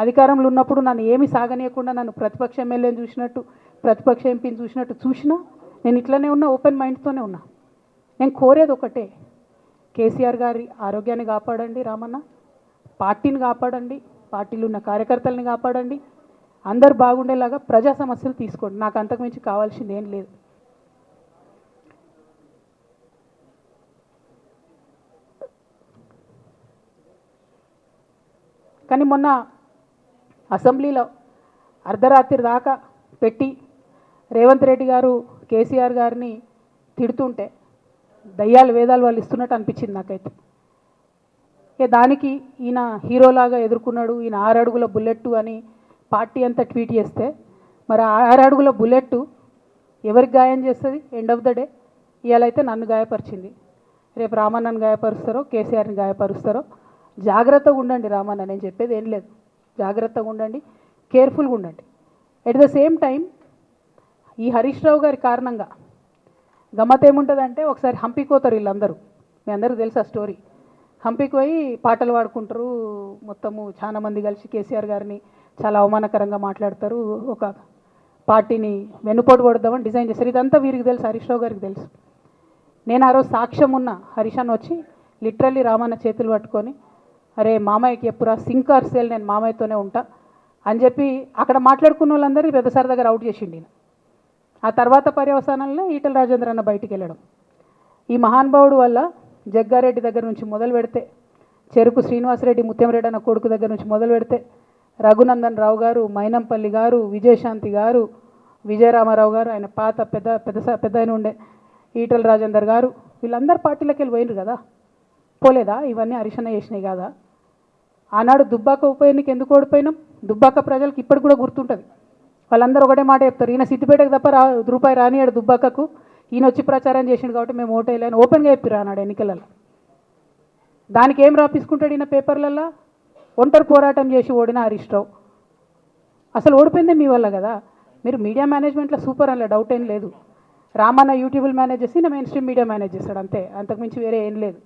అధికారంలో ఉన్నప్పుడు నన్ను ఏమి సాగనీయకుండా నన్ను ప్రతిపక్ష ఎమ్మెల్యేని చూసినట్టు ప్రతిపక్ష ఎంపీని చూసినా నేను ఇట్లనే ఉన్నా, ఓపెన్ మైండ్తోనే ఉన్నా. నేను కోరేది ఒకటే, కేసీఆర్ గారి ఆరోగ్యాన్ని కాపాడండి రామన్న, పార్టీని కాపాడండి, పార్టీలో ఉన్న కార్యకర్తల్ని కాపాడండి, అందరు బాగుండేలాగా ప్రజా సమస్యలు తీసుకోండి. నాకు అంతకుమించి కావాల్సింది ఏం లేదు. కానీ మొన్న అసెంబ్లీలో అర్ధరాత్రి దాకా పెట్టి రేవంత్ రెడ్డి గారు కేసీఆర్ గారిని తిడుతుంటే దయ్యాలు వేదాలు వాళ్ళు ఇస్తున్నట్టు అనిపించింది నాకైతే. దానికి ఈయన హీరోలాగా ఎదుర్కొన్నాడు, ఈయన 6 అడుగుల బుల్లెట్టు అని పార్టీ అంతా ట్వీట్ చేస్తే, మరి 6 అడుగుల బుల్లెట్టు ఎవరికి గాయం చేస్తుంది? ఎండ్ ఆఫ్ ద డే ఇవాళ అయితే నన్ను గాయపరిచింది, రేపు రామన్నను గాయపరుస్తారో కేసీఆర్ని గాయపరుస్తారో. జాగ్రత్తగా ఉండండి రామన్న, నేను చెప్పేది ఏం లేదు, జాగ్రత్తగా ఉండండి, కేర్ఫుల్గా ఉండండి. ఎట్ ద సేమ్ టైం ఈ హరీష్ రావు గారి కారణంగా గమ్మత్ ఏముంటుందంటే, ఒకసారి హంపీకి పోతారు వీళ్ళందరూ, మీ అందరికీ తెలుసు ఆ స్టోరీ. హంపీకి పోయి పాటలు పాడుకుంటారు, మొత్తము చాలా మంది కలిసి కేసీఆర్ గారిని చాలా అవమానకరంగా మాట్లాడతారు, ఒక పార్టీని వెన్నుపోటు కొడదామని డిజైన్ చేస్తారు. ఇదంతా వీరికి తెలుసు, హరీష్ రావు గారికి తెలుసు. నేను ఆ రోజు సాక్ష్యం ఉన్న హరీష్ అన్న వచ్చి లిటరల్లీ రామన్న చేతులు పట్టుకొని, అరే మామయ్యకి ఎప్పుడా సింక్ ఆర్ సేల్, నేను మామయ్యతోనే ఉంటా అని చెప్పి అక్కడ మాట్లాడుకున్న వాళ్ళందరికీ పెద్దసారి దగ్గర అవుట్ చేసిండి. ఆ తర్వాత పర్యవసానంలో ఈటల రాజేంద్ర అన్న బయటికి వెళ్ళడం. ఈ మహానుభావుడు వల్ల జగ్గారెడ్డి దగ్గర నుంచి మొదలు పెడితే, చెరుకు శ్రీనివాసరెడ్డి ముత్యంరెడ్డి అన్న కొడుకు దగ్గర నుంచి మొదలు పెడితే, రఘునందన్ రావు గారు, మైనంపల్లి గారు, విజయశాంతి గారు, విజయరామారావు గారు, ఆయన పాత పెద్ద ఆయన ఉండే ఈటల రాజేందర్ గారు, వీళ్ళందరూ పార్టీలోకి వెళ్ళి పోయినారు కదా. పోలేదా? ఇవన్నీ హరీషన్న చేసినాయి కాదా? ఆనాడు దుబ్బాక ఉప ఎన్నిక ఎందుకు ఓడిపోయినాం? దుబ్బాక ప్రజలకు ఇప్పటికి కూడా గుర్తుంటుంది. వాళ్ళందరూ ఒకటే మాట చెప్తారు, ఈయన సిద్దిపేటకు తప్ప రూపాయి రానియాడు దుబ్బాకకు, ఈయన వచ్చి ప్రచారం చేసిండు కాబట్టి మేము ఓటేయాలని ఓపెన్గా చెప్పారు ఆనాడు ఎన్నికలలో. దానికి ఏం రాపించుకుంటాడు ఈయన పేపర్లల్లో? ఒంటరి పోరాటం చేసి ఓడిన హరీష్ రావు. అసలు ఓడిపోయిందే మీ వల్ల కదా. మీరు మీడియా మేనేజ్మెంట్లో సూపర్ అలా డౌట్ ఏం లేదు. రామన్న యూట్యూబ్లు మేనేజ్ చేసి ఈయన మెయిన్ స్ట్రీమ్ మీడియా మేనేజ్ చేస్తాడు, అంతే, అంతకుమించి వేరే ఏం లేదు.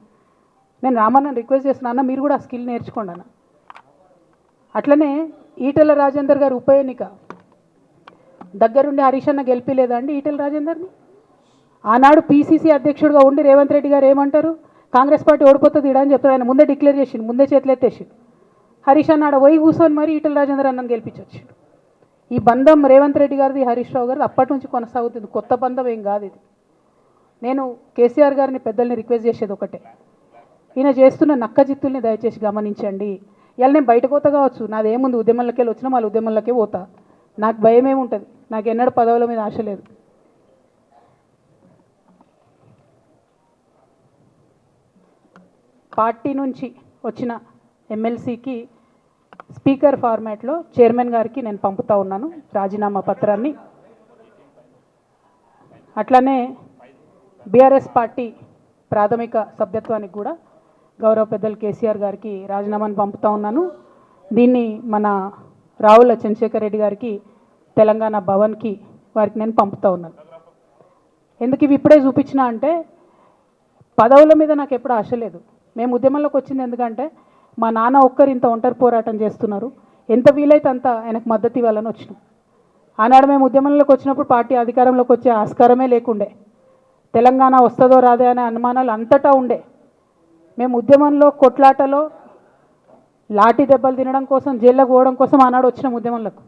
నేను రామన్నని రిక్వెస్ట్ చేస్తున్నా, అన్న మీరు కూడా ఆ స్కిల్ నేర్చుకోండి అన్న. అట్లనే ఈటల రాజేందర్ గారు ఉప ఎన్నిక దగ్గరుండి హరీష్ అన్న గెలిపిలేదా అండి ఈటల రాజేందర్ని? ఆనాడు పీసీసీ అధ్యక్షుడిగా ఉండి రేవంత్ రెడ్డి గారు ఏమంటారు, కాంగ్రెస్ పార్టీ ఓడిపోతుంది ఇడా అని చెప్తారు. ఆయన ముందే డిక్లేర్ చేసిండు, ముందే చేతులు ఎత్తేసిండు. హరీష్ అన్న ఆడ పోయి కూర్చొని మరి ఈటల రాజేందర్ అన్నను గెలిపించొచ్చిండు. ఈ బంధం రేవంత్ రెడ్డి గారిది హరీష్ రావు గారిది అప్పటి నుంచి కొనసాగుతుంది, కొత్త బంధం ఏం కాదు ఇది. నేను కేసీఆర్ గారిని పెద్దల్ని రిక్వెస్ట్ చేసేది ఒకటే, ఈయన చేస్తున్న నక్కజిత్తుల్ని దయచేసి గమనించండి. ఇలా నేను బయట పోతా కావచ్చు, నాదేముంది, ఉద్యమంలోకి వెళ్ళి వచ్చినా మళ్ళీ ఉద్యమంలోకే పోతా, నాకు భయం ఏముంటుంది, నాకు ఎన్నడూ పదవుల మీద ఆశ లేదు. పార్టీ నుంచి వచ్చిన ఎమ్మెల్సీకి స్పీకర్ ఫార్మాట్లో చైర్మన్ గారికి నేను పంపుతా ఉన్నాను రాజీనామా పత్రాన్ని. అట్లనే బీఆర్ఎస్ పార్టీ ప్రాథమిక సభ్యత్వానికి కూడా గౌరవ పెద్దలు కేసీఆర్ గారికి రాజీనామాను పంపుతా ఉన్నాను. దీన్ని మన రావుల చంద్రశేఖర్ రెడ్డి గారికి తెలంగాణ భవన్కి వారికి నేను పంపుతా ఉన్నాను. ఎందుకు ఇవి ఇప్పుడే చూపించినా అంటే, పదవుల మీద నాకు ఎప్పుడు ఆశ లేదు. మేము ఉద్యమంలోకి వచ్చింది ఎందుకంటే మా నాన్న ఒక్కరు ఇంత ఒంటరి పోరాటం చేస్తున్నారు, ఎంత వీలైతే అంత ఆయనకు మద్దతు ఇవ్వాలని వచ్చినాం. ఆనాడు మేము ఉద్యమంలోకి వచ్చినప్పుడు పార్టీ అధికారంలోకి వచ్చే ఆస్కారమే లేకుండే, తెలంగాణ వస్తుందో రాదే అనే అనుమానాలు అంతటా ఉండే. మేము ఉద్యమంలో కొట్లాటలో లాఠీ దెబ్బలు తినడం కోసం, జైల్లోకి పోవడం కోసం ఆనాడు వచ్చినాం ఉద్యమంలోకి.